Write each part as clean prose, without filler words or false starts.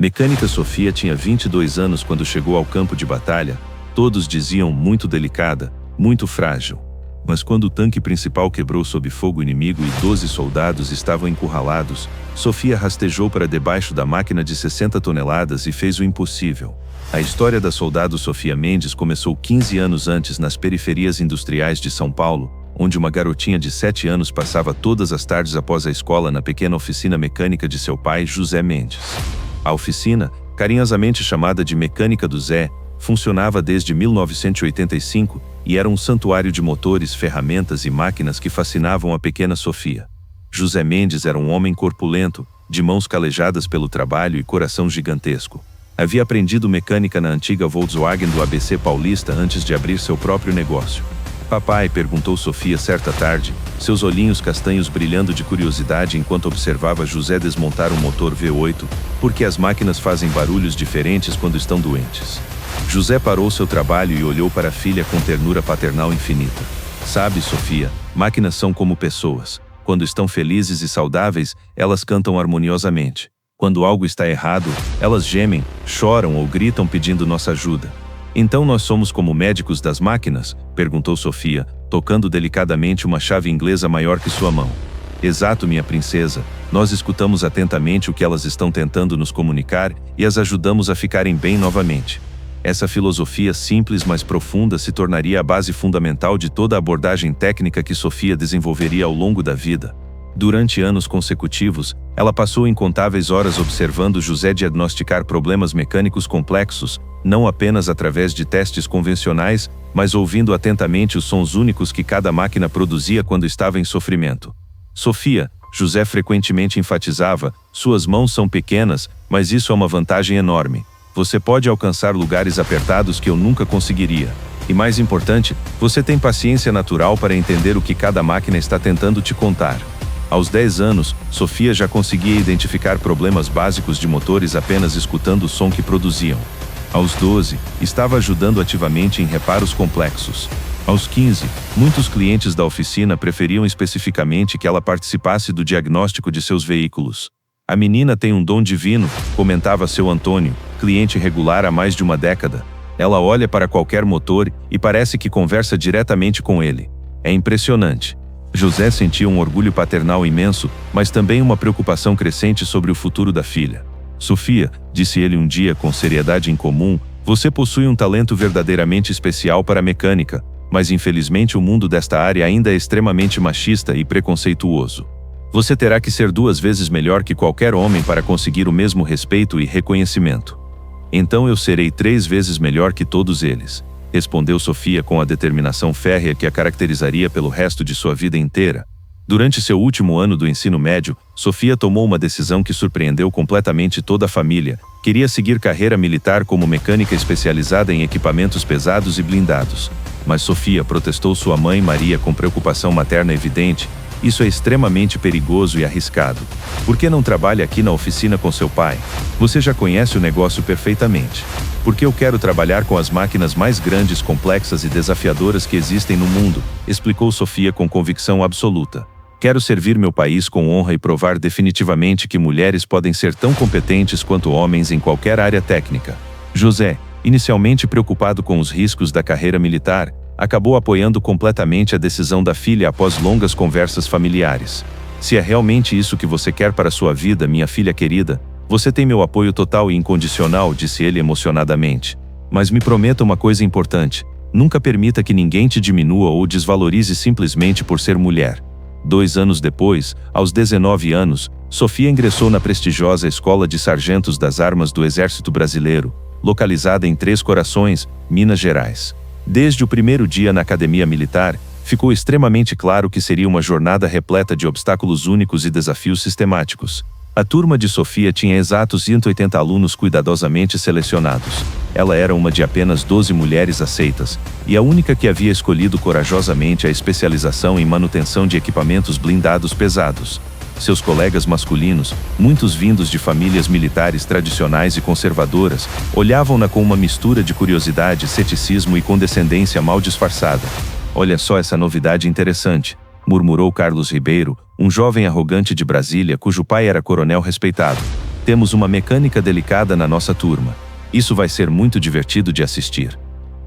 Mecânica Sofia tinha 22 anos quando chegou ao campo de batalha. Todos diziam muito delicada, muito frágil. Mas quando o tanque principal quebrou sob fogo inimigo e 12 soldados estavam encurralados, Sofia rastejou para debaixo da máquina de 60 toneladas e fez o impossível. A história da soldado Sofia Mendes começou 15 anos antes nas periferias industriais de São Paulo, onde uma garotinha de 7 anos passava todas as tardes após a escola na pequena oficina mecânica de seu pai, José Mendes. A oficina, carinhosamente chamada de Mecânica do Zé, funcionava desde 1985 e era um santuário de motores, ferramentas e máquinas que fascinavam a pequena Sofia. José Mendes era um homem corpulento, de mãos calejadas pelo trabalho e coração gigantesco. Havia aprendido mecânica na antiga Volkswagen do ABC Paulista antes de abrir seu próprio negócio. Papai, perguntou Sofia certa tarde, seus olhinhos castanhos brilhando de curiosidade enquanto observava José desmontar um motor V8, por que as máquinas fazem barulhos diferentes quando estão doentes. José parou seu trabalho e olhou para a filha com ternura paternal infinita. Sabe, Sofia, máquinas são como pessoas. Quando estão felizes e saudáveis, elas cantam harmoniosamente. Quando algo está errado, elas gemem, choram ou gritam pedindo nossa ajuda. Então nós somos como médicos das máquinas? Perguntou Sofia, tocando delicadamente uma chave inglesa maior que sua mão. Exato, minha princesa. Nós escutamos atentamente o que elas estão tentando nos comunicar e as ajudamos a ficarem bem novamente. Essa filosofia simples, mas profunda, se tornaria a base fundamental de toda a abordagem técnica que Sofia desenvolveria ao longo da vida. Durante anos consecutivos, ela passou incontáveis horas observando José diagnosticar problemas mecânicos complexos, não apenas através de testes convencionais, mas ouvindo atentamente os sons únicos que cada máquina produzia quando estava em sofrimento. Sofia, José frequentemente enfatizava, suas mãos são pequenas, mas isso é uma vantagem enorme. Você pode alcançar lugares apertados que eu nunca conseguiria. E mais importante, você tem paciência natural para entender o que cada máquina está tentando te contar. Aos 10 anos, Sofia já conseguia identificar problemas básicos de motores apenas escutando o som que produziam. Aos 12, estava ajudando ativamente em reparos complexos. Aos 15, muitos clientes da oficina preferiam especificamente que ela participasse do diagnóstico de seus veículos. A menina tem um dom divino, comentava seu Antônio, cliente regular há mais de uma década. Ela olha para qualquer motor e parece que conversa diretamente com ele. É impressionante. José sentia um orgulho paternal imenso, mas também uma preocupação crescente sobre o futuro da filha. Sofia, disse ele um dia com seriedade incomum, você possui um talento verdadeiramente especial para a mecânica, mas infelizmente o mundo desta área ainda é extremamente machista e preconceituoso. Você terá que ser 2 vezes melhor que qualquer homem para conseguir o mesmo respeito e reconhecimento. Então eu serei 3 vezes melhor que todos eles, respondeu Sofia com a determinação férrea que a caracterizaria pelo resto de sua vida inteira. Durante seu último ano do ensino médio, Sofia tomou uma decisão que surpreendeu completamente toda a família. Queria seguir carreira militar como mecânica especializada em equipamentos pesados e blindados. Mas Sofia protestou sua mãe Maria com preocupação materna evidente. Isso é extremamente perigoso e arriscado. Por que não trabalha aqui na oficina com seu pai? Você já conhece o negócio perfeitamente. Porque eu quero trabalhar com as máquinas mais grandes, complexas e desafiadoras que existem no mundo, explicou Sofia com convicção absoluta. Quero servir meu país com honra e provar definitivamente que mulheres podem ser tão competentes quanto homens em qualquer área técnica. José, inicialmente preocupado com os riscos da carreira militar, acabou apoiando completamente a decisão da filha após longas conversas familiares. Se é realmente isso que você quer para sua vida, minha filha querida, você tem meu apoio total e incondicional, disse ele emocionadamente. Mas me prometa uma coisa importante, nunca permita que ninguém te diminua ou desvalorize simplesmente por ser mulher. 2 anos depois, aos 19 anos, Sofia ingressou na prestigiosa Escola de Sargentos das Armas do Exército Brasileiro, localizada em Três Corações, Minas Gerais. Desde o primeiro dia na academia militar, ficou extremamente claro que seria uma jornada repleta de obstáculos únicos e desafios sistemáticos. A turma de Sofia tinha exatos 180 alunos cuidadosamente selecionados. Ela era uma de apenas 12 mulheres aceitas, e a única que havia escolhido corajosamente a especialização em manutenção de equipamentos blindados pesados. Seus colegas masculinos, muitos vindos de famílias militares tradicionais e conservadoras, olhavam-na com uma mistura de curiosidade, ceticismo e condescendência mal disfarçada. Olha só essa novidade interessante, murmurou Carlos Ribeiro, um jovem arrogante de Brasília cujo pai era coronel respeitado. Temos uma mecânica delicada na nossa turma. Isso vai ser muito divertido de assistir.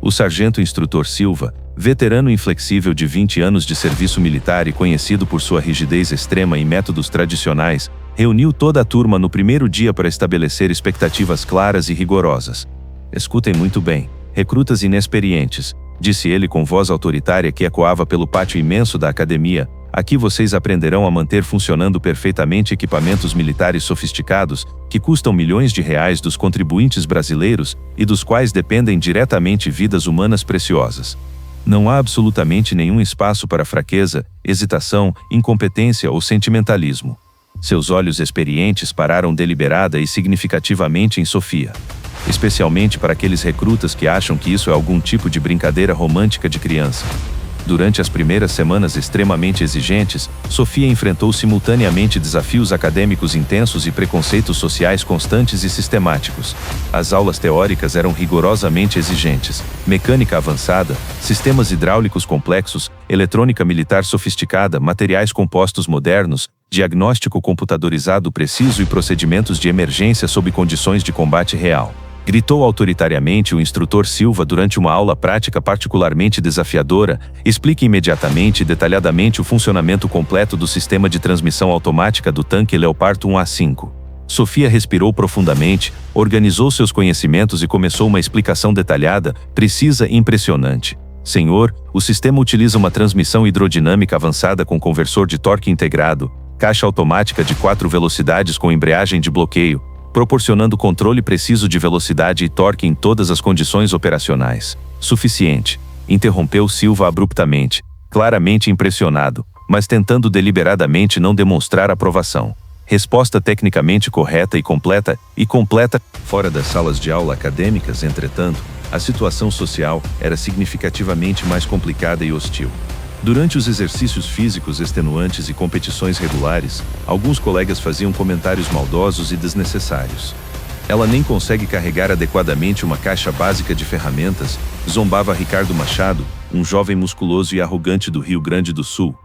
O sargento instrutor Silva, veterano inflexível de 20 anos de serviço militar e conhecido por sua rigidez extrema e métodos tradicionais, reuniu toda a turma no primeiro dia para estabelecer expectativas claras e rigorosas. Escutem muito bem, recrutas inexperientes, disse ele com voz autoritária que ecoava pelo pátio imenso da academia. Aqui vocês aprenderão a manter funcionando perfeitamente equipamentos militares sofisticados que custam milhões de reais dos contribuintes brasileiros e dos quais dependem diretamente vidas humanas preciosas. Não há absolutamente nenhum espaço para fraqueza, hesitação, incompetência ou sentimentalismo. Seus olhos experientes pararam deliberada e significativamente em Sofia. Especialmente para aqueles recrutas que acham que isso é algum tipo de brincadeira romântica de criança. Durante as primeiras semanas extremamente exigentes, Sofia enfrentou simultaneamente desafios acadêmicos intensos e preconceitos sociais constantes e sistemáticos. As aulas teóricas eram rigorosamente exigentes, mecânica avançada, sistemas hidráulicos complexos, eletrônica militar sofisticada, materiais compostos modernos, diagnóstico computadorizado preciso e procedimentos de emergência sob condições de combate real. Gritou autoritariamente o instrutor Silva durante uma aula prática particularmente desafiadora. Explique imediatamente e detalhadamente o funcionamento completo do sistema de transmissão automática do tanque Leopard 1A5. Sofia respirou profundamente, organizou seus conhecimentos e começou uma explicação detalhada, precisa e impressionante. Senhor, o sistema utiliza uma transmissão hidrodinâmica avançada com conversor de torque integrado, caixa automática de 4 velocidades com embreagem de bloqueio, proporcionando controle preciso de velocidade e torque em todas as condições operacionais. Suficiente, interrompeu Silva abruptamente, claramente impressionado, mas tentando deliberadamente não demonstrar aprovação. Resposta tecnicamente correta e completa. Fora das salas de aula acadêmicas, entretanto, a situação social era significativamente mais complicada e hostil. Durante os exercícios físicos extenuantes e competições regulares, alguns colegas faziam comentários maldosos e desnecessários. Ela nem consegue carregar adequadamente uma caixa básica de ferramentas, zombava Ricardo Machado, um jovem musculoso e arrogante do Rio Grande do Sul.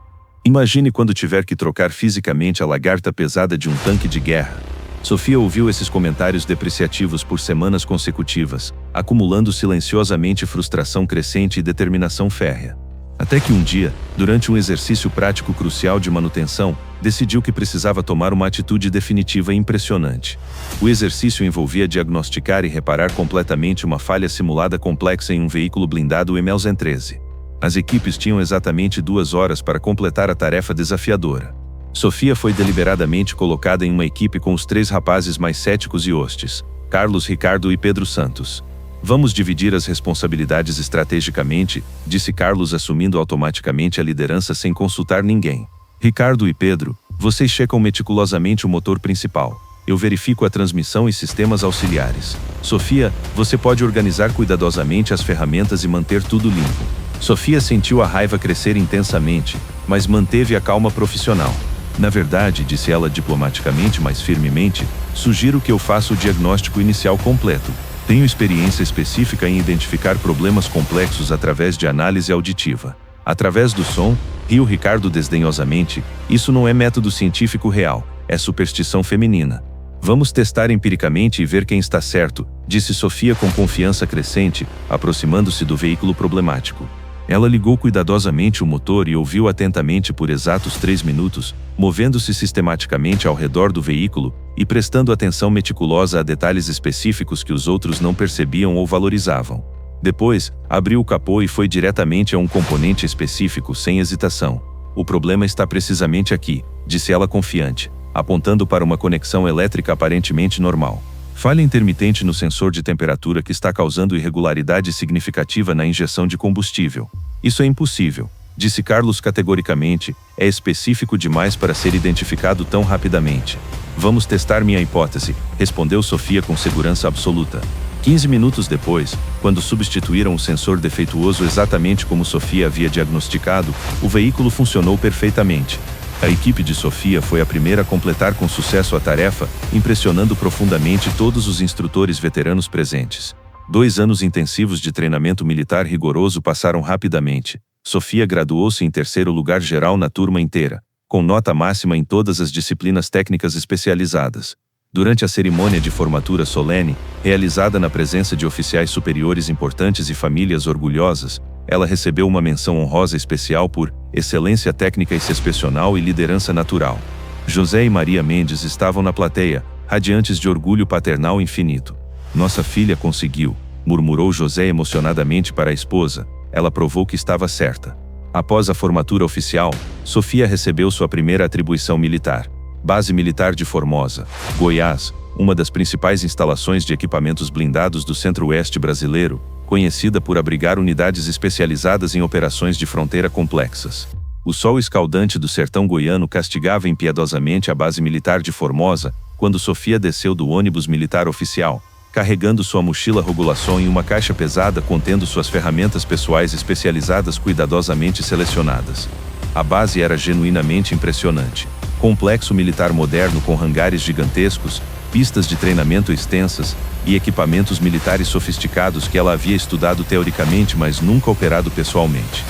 Imagine quando tiver que trocar fisicamente a lagarta pesada de um tanque de guerra. Sofia ouviu esses comentários depreciativos por semanas consecutivas, acumulando silenciosamente frustração crescente e determinação férrea. Até que um dia, durante um exercício prático crucial de manutenção, decidiu que precisava tomar uma atitude definitiva e impressionante. O exercício envolvia diagnosticar e reparar completamente uma falha simulada complexa em um veículo blindado Emelzen 13. As equipes tinham exatamente 2 horas para completar a tarefa desafiadora. Sofia foi deliberadamente colocada em uma equipe com os 3 rapazes mais céticos e hostis, Carlos, Ricardo e Pedro Santos. Vamos dividir as responsabilidades estrategicamente, disse Carlos assumindo automaticamente a liderança sem consultar ninguém. Ricardo e Pedro, vocês checam meticulosamente o motor principal. Eu verifico a transmissão e sistemas auxiliares. Sofia, você pode organizar cuidadosamente as ferramentas e manter tudo limpo. Sofia sentiu a raiva crescer intensamente, mas manteve a calma profissional. Na verdade, disse ela diplomaticamente mas firmemente, sugiro que eu faça o diagnóstico inicial completo. Tenho experiência específica em identificar problemas complexos através de análise auditiva. Através do som, riu Ricardo desdenhosamente, isso não é método científico real, é superstição feminina. Vamos testar empiricamente e ver quem está certo, disse Sofia com confiança crescente, aproximando-se do veículo problemático. Ela ligou cuidadosamente o motor e ouviu atentamente por exatos 3 minutos, movendo-se sistematicamente ao redor do veículo e prestando atenção meticulosa a detalhes específicos que os outros não percebiam ou valorizavam. Depois, abriu o capô e foi diretamente a um componente específico, sem hesitação. O problema está precisamente aqui, disse ela confiante, apontando para uma conexão elétrica aparentemente normal. Falha intermitente no sensor de temperatura que está causando irregularidade significativa na injeção de combustível. Isso é impossível, disse Carlos categoricamente, é específico demais para ser identificado tão rapidamente. Vamos testar minha hipótese, respondeu Sofia com segurança absoluta. 15 minutos depois, quando substituíram o sensor defeituoso exatamente como Sofia havia diagnosticado, o veículo funcionou perfeitamente. A equipe de Sofia foi a primeira a completar com sucesso a tarefa, impressionando profundamente todos os instrutores veteranos presentes. 2 anos intensivos de treinamento militar rigoroso passaram rapidamente. Sofia graduou-se em 3º lugar geral na turma inteira, com nota máxima em todas as disciplinas técnicas especializadas. Durante a cerimônia de formatura solene, realizada na presença de oficiais superiores importantes e famílias orgulhosas, ela recebeu uma menção honrosa especial por excelência técnica excepcional e liderança natural. José e Maria Mendes estavam na plateia, radiantes de orgulho paternal infinito. Nossa filha conseguiu, murmurou José emocionadamente para a esposa. Ela provou que estava certa. Após a formatura oficial, Sofia recebeu sua primeira atribuição militar. Base Militar de Formosa, Goiás, uma das principais instalações de equipamentos blindados do centro-oeste brasileiro, conhecida por abrigar unidades especializadas em operações de fronteira complexas. O sol escaldante do sertão goiano castigava impiedosamente a base militar de Formosa quando Sofia desceu do ônibus militar oficial, carregando sua mochila Rogulação e uma caixa pesada contendo suas ferramentas pessoais especializadas cuidadosamente selecionadas. A base era genuinamente impressionante. Complexo militar moderno com hangares gigantescos, pistas de treinamento extensas e equipamentos militares sofisticados que ela havia estudado teoricamente, mas nunca operado pessoalmente.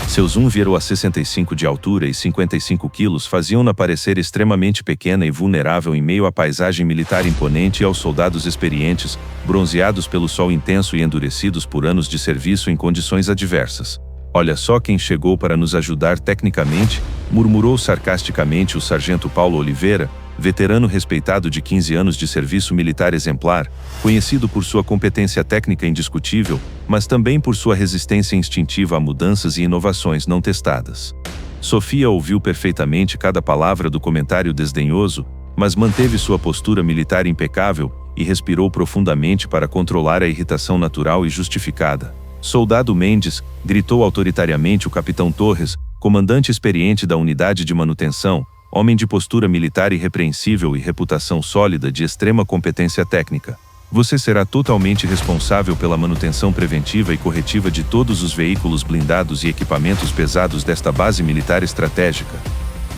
Seus 1,65 de altura e 55 quilos faziam-na parecer extremamente pequena e vulnerável em meio à paisagem militar imponente e aos soldados experientes, bronzeados pelo sol intenso e endurecidos por anos de serviço em condições adversas. Olha só quem chegou para nos ajudar tecnicamente, murmurou sarcasticamente o sargento Paulo Oliveira, veterano respeitado de 15 anos de serviço militar exemplar, conhecido por sua competência técnica indiscutível, mas também por sua resistência instintiva a mudanças e inovações não testadas. Sofia ouviu perfeitamente cada palavra do comentário desdenhoso, mas manteve sua postura militar impecável e respirou profundamente para controlar a irritação natural e justificada. Soldado Mendes, gritou autoritariamente o capitão Torres, comandante experiente da unidade de manutenção, homem de postura militar irrepreensível e reputação sólida de extrema competência técnica. Você será totalmente responsável pela manutenção preventiva e corretiva de todos os veículos blindados e equipamentos pesados desta base militar estratégica.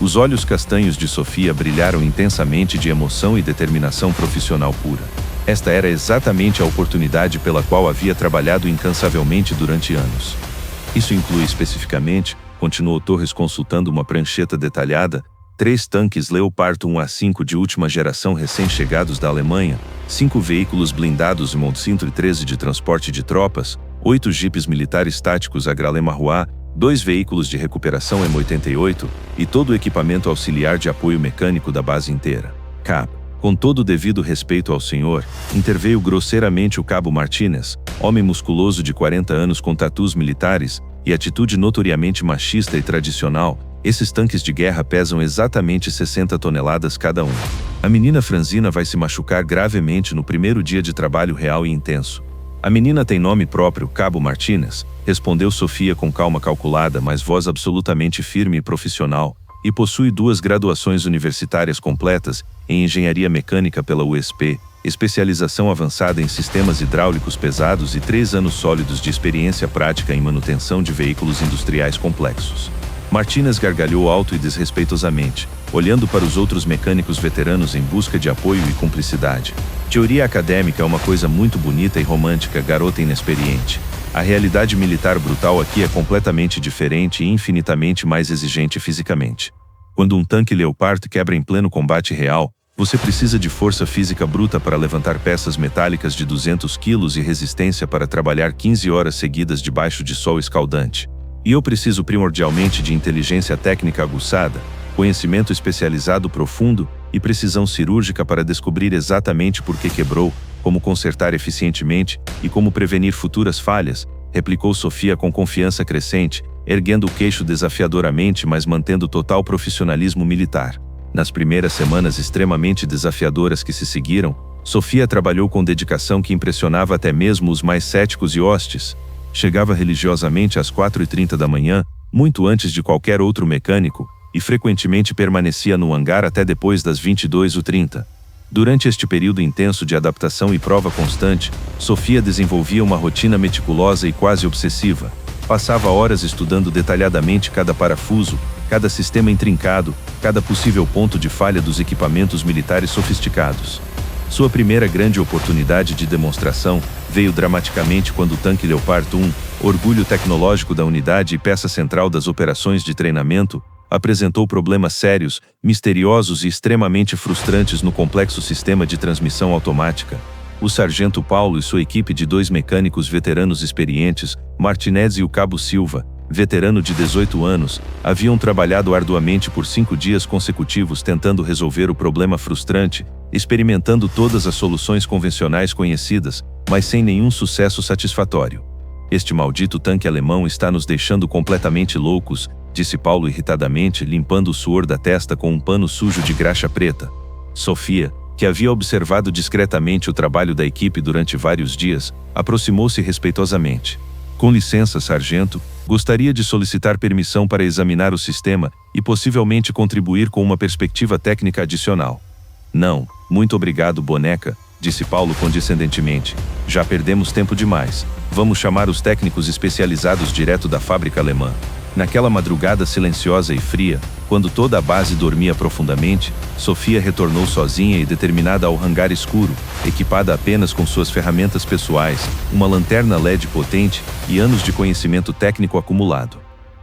Os olhos castanhos de Sofia brilharam intensamente de emoção e determinação profissional pura. Esta era exatamente a oportunidade pela qual havia trabalhado incansavelmente durante anos. Isso inclui especificamente, continuou Torres consultando uma prancheta detalhada, 3 tanques Leopard 1A5 de última geração recém-chegados da Alemanha, 5 veículos blindados Mont 113 de transporte de tropas, 8 jipes militares táticos Agrale-Marrois, 2 veículos de recuperação M88 e todo o equipamento auxiliar de apoio mecânico da base inteira. Cap. Com todo o devido respeito ao senhor, interveio grosseiramente o cabo Martínez, homem musculoso de 40 anos com tatus militares e atitude notoriamente machista e tradicional. Esses tanques de guerra pesam exatamente 60 toneladas cada um. A menina franzina vai se machucar gravemente no primeiro dia de trabalho real e intenso. A menina tem nome próprio, Cabo Martínez, respondeu Sofia com calma calculada, mas voz absolutamente firme e profissional, e possui 2 graduações universitárias completas em Engenharia Mecânica pela USP, especialização avançada em sistemas hidráulicos pesados e 3 anos sólidos de experiência prática em manutenção de veículos industriais complexos. Martínez gargalhou alto e desrespeitosamente, olhando para os outros mecânicos veteranos em busca de apoio e cumplicidade. Teoria acadêmica é uma coisa muito bonita e romântica, garota inexperiente. A realidade militar brutal aqui é completamente diferente e infinitamente mais exigente fisicamente. Quando um tanque Leopard quebra em pleno combate real, você precisa de força física bruta para levantar peças metálicas de 200 quilos e resistência para trabalhar 15 horas seguidas debaixo de sol escaldante. E eu preciso primordialmente de inteligência técnica aguçada, conhecimento especializado profundo e precisão cirúrgica para descobrir exatamente por que quebrou, como consertar eficientemente e como prevenir futuras falhas, replicou Sofia com confiança crescente, erguendo o queixo desafiadoramente, mas mantendo total profissionalismo militar. Nas primeiras semanas extremamente desafiadoras que se seguiram, Sofia trabalhou com dedicação que impressionava até mesmo os mais céticos e hostis. Chegava religiosamente às 4h30 da manhã, muito antes de qualquer outro mecânico, e frequentemente permanecia no hangar até depois das 22h30. Durante este período intenso de adaptação e prova constante, Sofia desenvolvia uma rotina meticulosa e quase obsessiva. Passava horas estudando detalhadamente cada parafuso, cada sistema intrincado, cada possível ponto de falha dos equipamentos militares sofisticados. Sua primeira grande oportunidade de demonstração veio dramaticamente quando o tanque Leopard 1, orgulho tecnológico da unidade e peça central das operações de treinamento, apresentou problemas sérios, misteriosos e extremamente frustrantes no complexo sistema de transmissão automática. O sargento Paulo e sua equipe de 2 mecânicos veteranos experientes, Martinez e o cabo Silva, veterano de 18 anos, haviam trabalhado arduamente por 5 dias consecutivos tentando resolver o problema frustrante, experimentando todas as soluções convencionais conhecidas, mas sem nenhum sucesso satisfatório. Este maldito tanque alemão está nos deixando completamente loucos, disse Paulo irritadamente, limpando o suor da testa com um pano sujo de graxa preta. Sofia, que havia observado discretamente o trabalho da equipe durante vários dias, aproximou-se respeitosamente. Com licença, sargento, gostaria de solicitar permissão para examinar o sistema e possivelmente contribuir com uma perspectiva técnica adicional. Não, muito obrigado, boneca, disse Paulo condescendentemente. Já perdemos tempo demais. Vamos chamar os técnicos especializados direto da fábrica alemã. Naquela madrugada silenciosa e fria, quando toda a base dormia profundamente, Sofia retornou sozinha e determinada ao hangar escuro, equipada apenas com suas ferramentas pessoais, uma lanterna LED potente e anos de conhecimento técnico acumulado.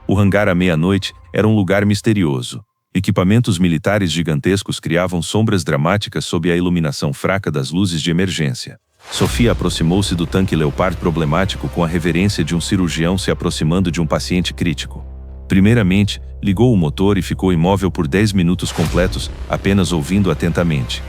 O hangar à meia-noite era um lugar misterioso. Equipamentos militares gigantescos criavam sombras dramáticas sob a iluminação fraca das luzes de emergência. Sofia aproximou-se do tanque Leopard problemático com a reverência de um cirurgião se aproximando de um paciente crítico. Primeiramente, ligou o motor e ficou imóvel por 10 minutos completos, apenas ouvindo atentamente.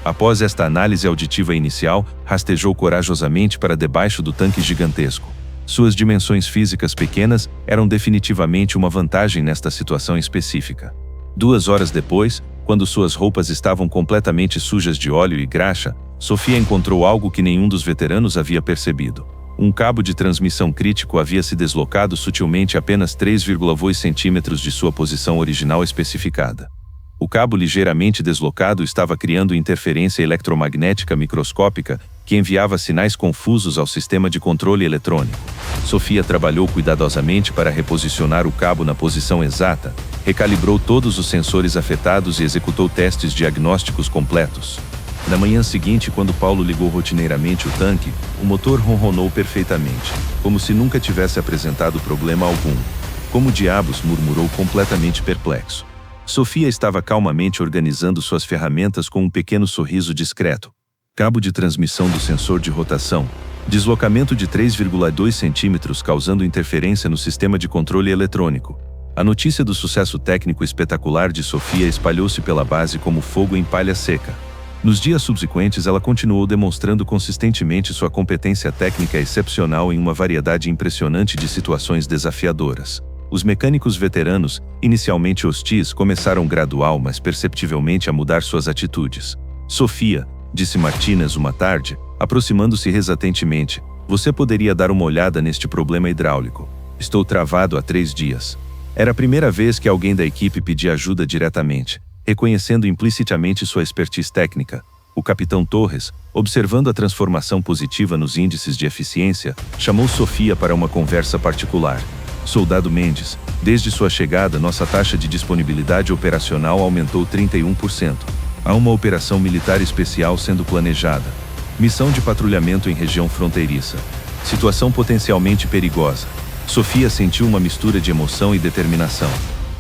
Após esta análise auditiva inicial, rastejou corajosamente para debaixo do tanque gigantesco. Suas dimensões físicas pequenas eram definitivamente uma vantagem nesta situação específica. 2 horas depois, quando suas roupas estavam completamente sujas de óleo e graxa, Sofia encontrou algo que nenhum dos veteranos havia percebido. Um cabo de transmissão crítico havia se deslocado sutilmente apenas 3,2 centímetros de sua posição original especificada. O cabo ligeiramente deslocado estava criando interferência eletromagnética microscópica que enviava sinais confusos ao sistema de controle eletrônico. Sofia trabalhou cuidadosamente para reposicionar o cabo na posição exata, recalibrou todos os sensores afetados e executou testes diagnósticos completos. Na manhã seguinte, quando Paulo ligou rotineiramente o tanque, o motor ronronou perfeitamente, como se nunca tivesse apresentado problema algum. Como diabos, murmurou completamente perplexo. Sofia estava calmamente organizando suas ferramentas com um pequeno sorriso discreto. Cabo de transmissão do sensor de rotação. Deslocamento de 3,2 centímetros causando interferência no sistema de controle eletrônico. A notícia do sucesso técnico espetacular de Sofia espalhou-se pela base como fogo em palha seca. Nos dias subsequentes, ela continuou demonstrando consistentemente sua competência técnica excepcional em uma variedade impressionante de situações desafiadoras. Os mecânicos veteranos, inicialmente hostis, começaram gradual mas perceptivelmente a mudar suas atitudes. Sofia, disse Martinez uma tarde, aproximando-se resatentemente, você poderia dar uma olhada neste problema hidráulico. Estou travado há 3 dias. Era a primeira vez que alguém da equipe pedia ajuda diretamente, reconhecendo implicitamente sua expertise técnica. O capitão Torres, observando a transformação positiva nos índices de eficiência, chamou Sofia para uma conversa particular. Soldado Mendes, desde sua chegada, nossa taxa de disponibilidade operacional aumentou 31%. Há uma operação militar especial sendo planejada. Missão de patrulhamento em região fronteiriça. Situação potencialmente perigosa. Sofia sentiu uma mistura de emoção e determinação.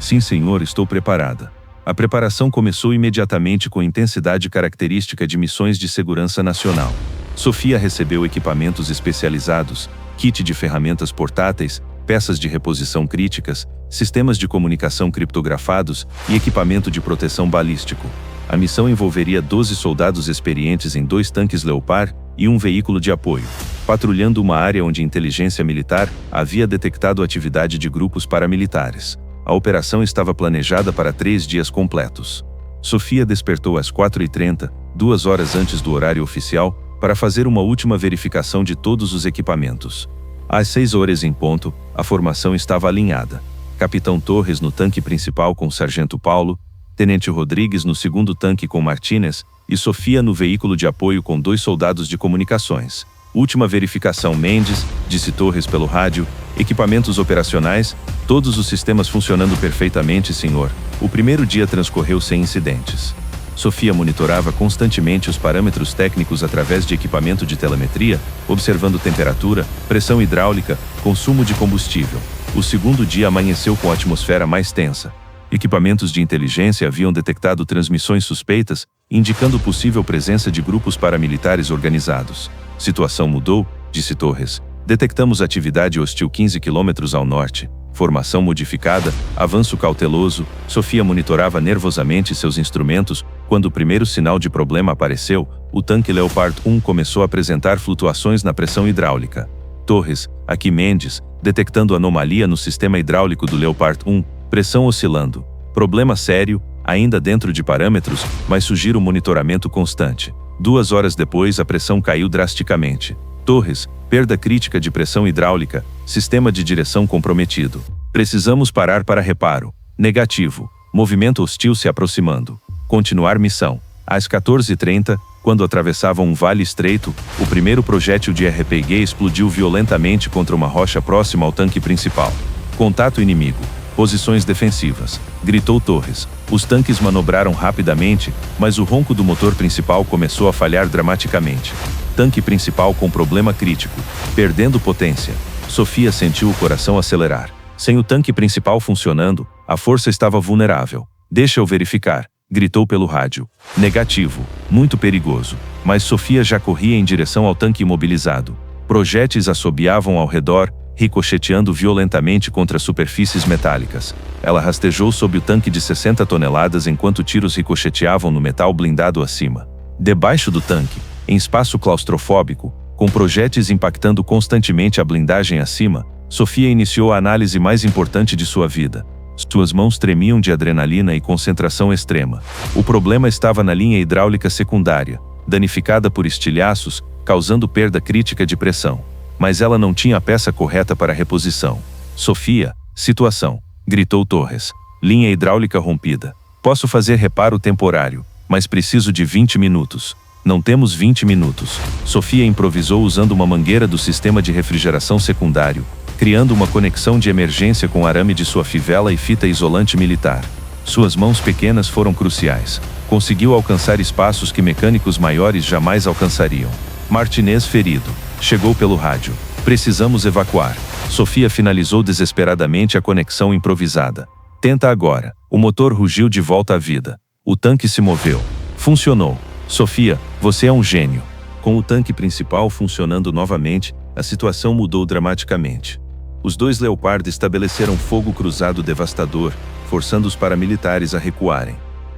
Sim, senhor, estou preparada. A preparação começou imediatamente com intensidade característica de missões de segurança nacional. Sofia recebeu equipamentos especializados, kit de ferramentas portáteis, peças de reposição críticas, sistemas de comunicação criptografados e equipamento de proteção balístico. A missão envolveria 12 soldados experientes em 2 tanques Leopard e um veículo de apoio, patrulhando uma área onde inteligência militar havia detectado atividade de grupos paramilitares. A operação estava planejada para 3 dias completos. Sofia despertou às 4h30, 2 horas antes do horário oficial, para fazer uma última verificação de todos os equipamentos. Às 6 horas em ponto, a formação estava alinhada. Capitão Torres no tanque principal com o Sargento Paulo, Tenente Rodrigues no segundo tanque com Martinez e Sofia no veículo de apoio com 2 soldados de comunicações. Última verificação, Mendes, disse Torres pelo rádio. Equipamentos operacionais, todos os sistemas funcionando perfeitamente, senhor. O primeiro dia transcorreu sem incidentes. Sofia monitorava constantemente os parâmetros técnicos através de equipamento de telemetria, observando temperatura, pressão hidráulica, consumo de combustível. O segundo dia amanheceu com a atmosfera mais tensa. Equipamentos de inteligência haviam detectado transmissões suspeitas, indicando possível presença de grupos paramilitares organizados. Situação mudou, disse Torres. Detectamos atividade hostil 15 quilômetros ao norte. Formação modificada, avanço cauteloso. Sofia monitorava nervosamente seus instrumentos. Quando o primeiro sinal de problema apareceu, o tanque Leopard 1 começou a apresentar flutuações na pressão hidráulica. Torres, aqui Mendes, detectando anomalia no sistema hidráulico do Leopard 1, pressão oscilando. Problema sério, ainda dentro de parâmetros, mas sugiro monitoramento constante. 2 horas depois a pressão caiu drasticamente. Torres, perda crítica de pressão hidráulica, sistema de direção comprometido. Precisamos parar para reparo. Negativo. Movimento hostil se aproximando. Continuar missão. Às 14h30, quando atravessavam um vale estreito, o primeiro projétil de RPG explodiu violentamente contra uma rocha próxima ao tanque principal. Contato inimigo. Posições defensivas. Gritou Torres. Os tanques manobraram rapidamente, mas o ronco do motor principal começou a falhar dramaticamente. Tanque principal com problema crítico. Perdendo potência. Sofia sentiu o coração acelerar. Sem o tanque principal funcionando, a força estava vulnerável. Deixa eu verificar. Gritou pelo rádio. Negativo. Muito perigoso. Mas Sofia já corria em direção ao tanque imobilizado. Projéteis assobiavam ao redor, ricocheteando violentamente contra superfícies metálicas. Ela rastejou sob o tanque de 60 toneladas enquanto tiros ricocheteavam no metal blindado acima. Debaixo do tanque, em espaço claustrofóbico, com projéteis impactando constantemente a blindagem acima, Sofia iniciou a análise mais importante de sua vida. Suas mãos tremiam de adrenalina e concentração extrema. O problema estava na linha hidráulica secundária, danificada por estilhaços, causando perda crítica de pressão. Mas ela não tinha a peça correta para reposição. Sofia, situação, gritou Torres. Linha hidráulica rompida. Posso fazer reparo temporário, mas preciso de 20 minutos. Não temos 20 minutos. Sofia improvisou usando uma mangueira do sistema de refrigeração secundário, criando uma conexão de emergência com arame de sua fivela e fita isolante militar. Suas mãos pequenas foram cruciais. Conseguiu alcançar espaços que mecânicos maiores jamais alcançariam. Martinez ferido. Chegou pelo rádio. Precisamos evacuar. Sofia finalizou desesperadamente a conexão improvisada. Tenta agora. O motor rugiu de volta à vida. O tanque se moveu. Funcionou. Sofia, você é um gênio. Com o tanque principal funcionando novamente, a situação mudou dramaticamente. Os 2 Leopard estabeleceram fogo cruzado devastador, forçando os paramilitares a recuarem.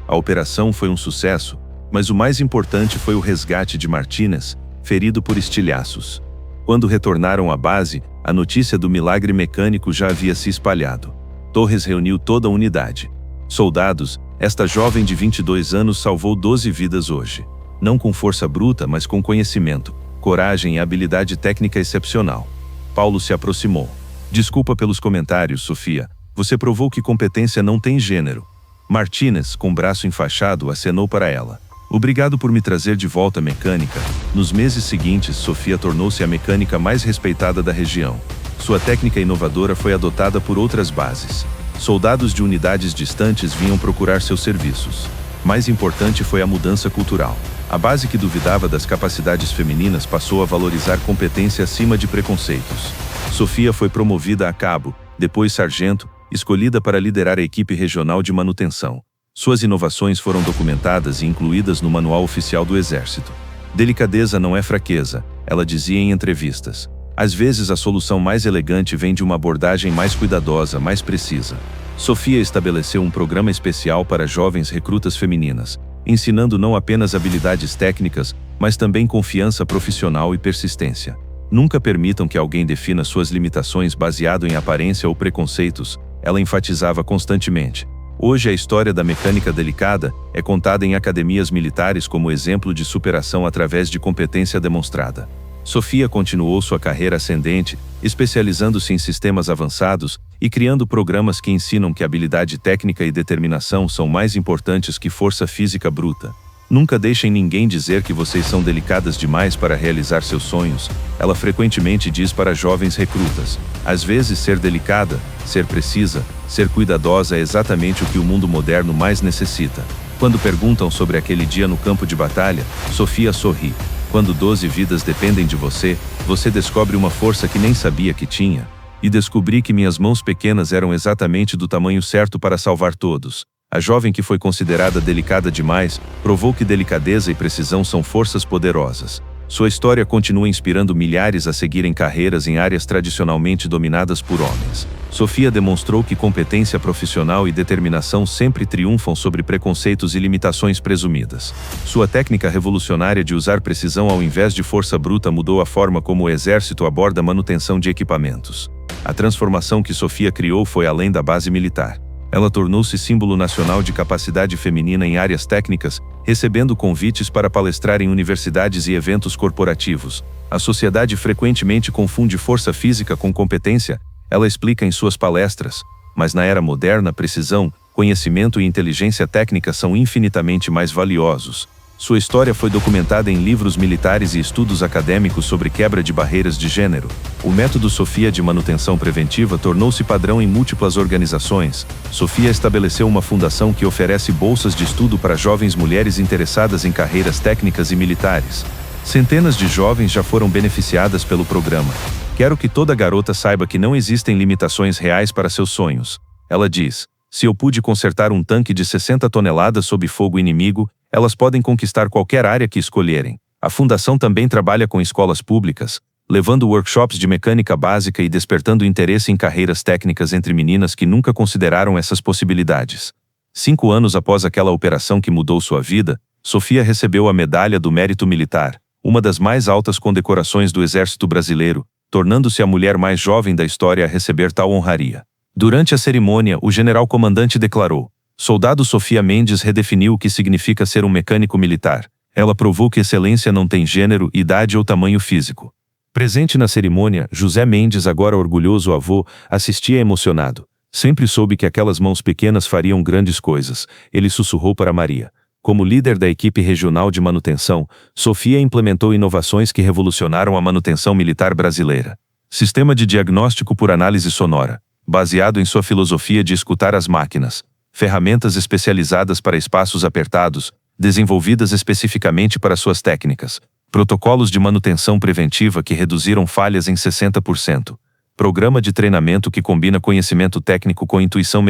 A operação foi um sucesso, mas o mais importante foi o resgate de Martinez, ferido por estilhaços. Quando retornaram à base, a notícia do milagre mecânico já havia se espalhado. Torres reuniu toda a unidade. Soldados, esta jovem de 22 anos salvou 12 vidas hoje. Não com força bruta, mas com conhecimento, coragem e habilidade técnica excepcional. Paulo se aproximou. Desculpa pelos comentários, Sofia. Você provou que competência não tem gênero. Martinez, com o braço enfaixado, acenou para ela. Obrigado por me trazer de volta a mecânica. Nos meses seguintes, Sofia tornou-se a mecânica mais respeitada da região. Sua técnica inovadora foi adotada por outras bases. Soldados de unidades distantes vinham procurar seus serviços. Mais importante foi a mudança cultural. A base que duvidava das capacidades femininas passou a valorizar competência acima de preconceitos. Sofia foi promovida a cabo, depois sargento, escolhida para liderar a equipe regional de manutenção. Suas inovações foram documentadas e incluídas no Manual Oficial do Exército. Delicadeza não é fraqueza, ela dizia em entrevistas. Às vezes a solução mais elegante vem de uma abordagem mais cuidadosa, mais precisa. Sofia estabeleceu um programa especial para jovens recrutas femininas, ensinando não apenas habilidades técnicas, mas também confiança profissional e persistência. Nunca permitam que alguém defina suas limitações baseado em aparência ou preconceitos, ela enfatizava constantemente. Hoje a história da mecânica delicada é contada em academias militares como exemplo de superação através de competência demonstrada. Sofia continuou sua carreira ascendente, especializando-se em sistemas avançados e criando programas que ensinam que habilidade técnica e determinação são mais importantes que força física bruta. Nunca deixem ninguém dizer que vocês são delicadas demais para realizar seus sonhos, ela frequentemente diz para jovens recrutas. Às vezes ser delicada, ser precisa, ser cuidadosa é exatamente o que o mundo moderno mais necessita. Quando perguntam sobre aquele dia no campo de batalha, Sofia sorri. Quando 12 vidas dependem de você, você descobre uma força que nem sabia que tinha. E descobri que minhas mãos pequenas eram exatamente do tamanho certo para salvar todos. A jovem que foi considerada delicada demais, provou que delicadeza e precisão são forças poderosas. Sua história continua inspirando milhares a seguirem carreiras em áreas tradicionalmente dominadas por homens. Sofia demonstrou que competência profissional e determinação sempre triunfam sobre preconceitos e limitações presumidas. Sua técnica revolucionária de usar precisão ao invés de força bruta mudou a forma como o exército aborda a manutenção de equipamentos. A transformação que Sofia criou foi além da base militar. Ela tornou-se símbolo nacional de capacidade feminina em áreas técnicas, recebendo convites para palestrar em universidades e eventos corporativos. A sociedade frequentemente confunde força física com competência, ela explica em suas palestras, mas na era moderna, precisão, conhecimento e inteligência técnica são infinitamente mais valiosos. Sua história foi documentada em livros militares e estudos acadêmicos sobre quebra de barreiras de gênero. O método Sofia de manutenção preventiva tornou-se padrão em múltiplas organizações. Sofia estabeleceu uma fundação que oferece bolsas de estudo para jovens mulheres interessadas em carreiras técnicas e militares. Centenas de jovens já foram beneficiadas pelo programa. Quero que toda garota saiba que não existem limitações reais para seus sonhos. Ela diz: se eu pude consertar um tanque de 60 toneladas sob fogo inimigo, elas podem conquistar qualquer área que escolherem. A fundação também trabalha com escolas públicas, levando workshops de mecânica básica e despertando interesse em carreiras técnicas entre meninas que nunca consideraram essas possibilidades. 5 anos após aquela operação que mudou sua vida, Sofia recebeu a Medalha do Mérito Militar, uma das mais altas condecorações do Exército Brasileiro, tornando-se a mulher mais jovem da história a receber tal honraria. Durante a cerimônia, o general-comandante declarou: Soldado Sofia Mendes redefiniu o que significa ser um mecânico militar. Ela provou que excelência não tem gênero, idade ou tamanho físico. Presente na cerimônia, José Mendes, agora orgulhoso avô, assistia emocionado. Sempre soube que aquelas mãos pequenas fariam grandes coisas, ele sussurrou para Maria. Como líder da equipe regional de manutenção, Sofia implementou inovações que revolucionaram a manutenção militar brasileira. Sistema de diagnóstico por análise sonora, baseado em sua filosofia de escutar as máquinas. Ferramentas especializadas para espaços apertados, desenvolvidas especificamente para suas técnicas. Protocolos de manutenção preventiva que reduziram falhas em 60%. Programa de treinamento que combina conhecimento técnico com intuição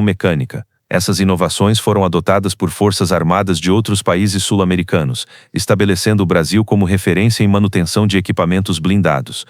mecânica. Essas inovações foram adotadas por forças armadas de outros países sul-americanos, estabelecendo o Brasil como referência em manutenção de equipamentos blindados.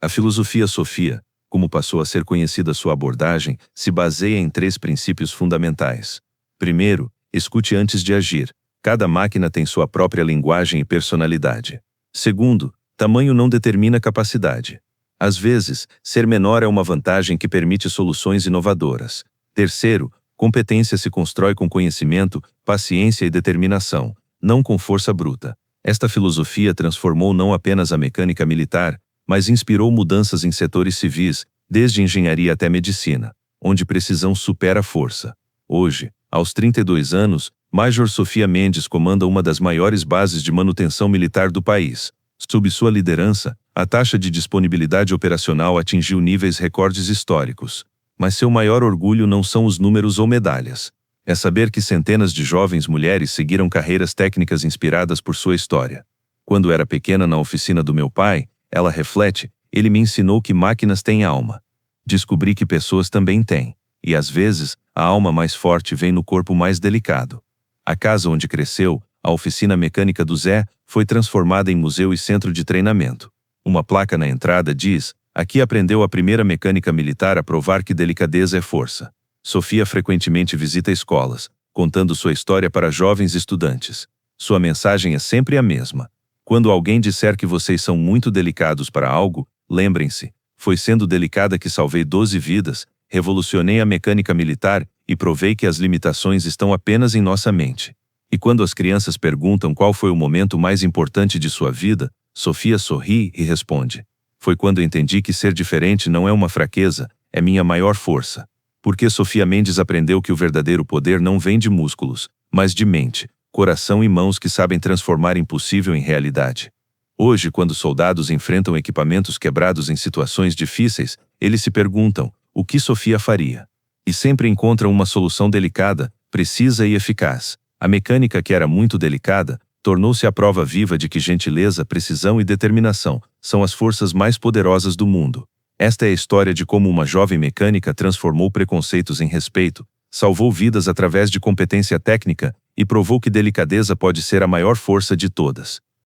A filosofia Sofia, como passou a ser conhecida sua abordagem, se baseia em 3 princípios fundamentais. Primeiro, escute antes de agir. Cada máquina tem sua própria linguagem e personalidade. Segundo, tamanho não determina capacidade. Às vezes, ser menor é uma vantagem que permite soluções inovadoras. Terceiro, competência se constrói com conhecimento, paciência e determinação, não com força bruta. Esta filosofia transformou não apenas a mecânica militar, mas inspirou mudanças em setores civis, desde engenharia até medicina, onde precisão supera força. Hoje, aos 32 anos, Major Sofia Mendes comanda uma das maiores bases de manutenção militar do país. Sob sua liderança, a taxa de disponibilidade operacional atingiu níveis recordes históricos. Mas seu maior orgulho não são os números ou medalhas. É saber que centenas de jovens mulheres seguiram carreiras técnicas inspiradas por sua história. Quando era pequena na oficina do meu pai, ela reflete, ele me ensinou que máquinas têm alma. Descobri que pessoas também têm. E às vezes, a alma mais forte vem no corpo mais delicado. A casa onde cresceu, a oficina mecânica do Zé, foi transformada em museu e centro de treinamento. Uma placa na entrada diz: aqui aprendeu a primeira mecânica militar a provar que delicadeza é força. Sofia frequentemente visita escolas, contando sua história para jovens estudantes. Sua mensagem é sempre a mesma. Quando alguém disser que vocês são muito delicados para algo, lembrem-se, foi sendo delicada que salvei 12 vidas, revolucionei a mecânica militar e provei que as limitações estão apenas em nossa mente. E quando as crianças perguntam qual foi o momento mais importante de sua vida, Sofia sorri e responde: foi quando entendi que ser diferente não é uma fraqueza, é minha maior força. Porque Sofia Mendes aprendeu que o verdadeiro poder não vem de músculos, mas de mente, coração e mãos que sabem transformar impossível em realidade. Hoje, quando soldados enfrentam equipamentos quebrados em situações difíceis, eles se perguntam: o que Sofia faria? E sempre encontram uma solução delicada, precisa e eficaz. A mecânica, que era muito delicada, tornou-se a prova viva de que gentileza, precisão e determinação são as forças mais poderosas do mundo. Esta é a história de como uma jovem mecânica transformou preconceitos em respeito, salvou vidas através de competência técnica e provou que delicadeza pode ser a maior força de todas.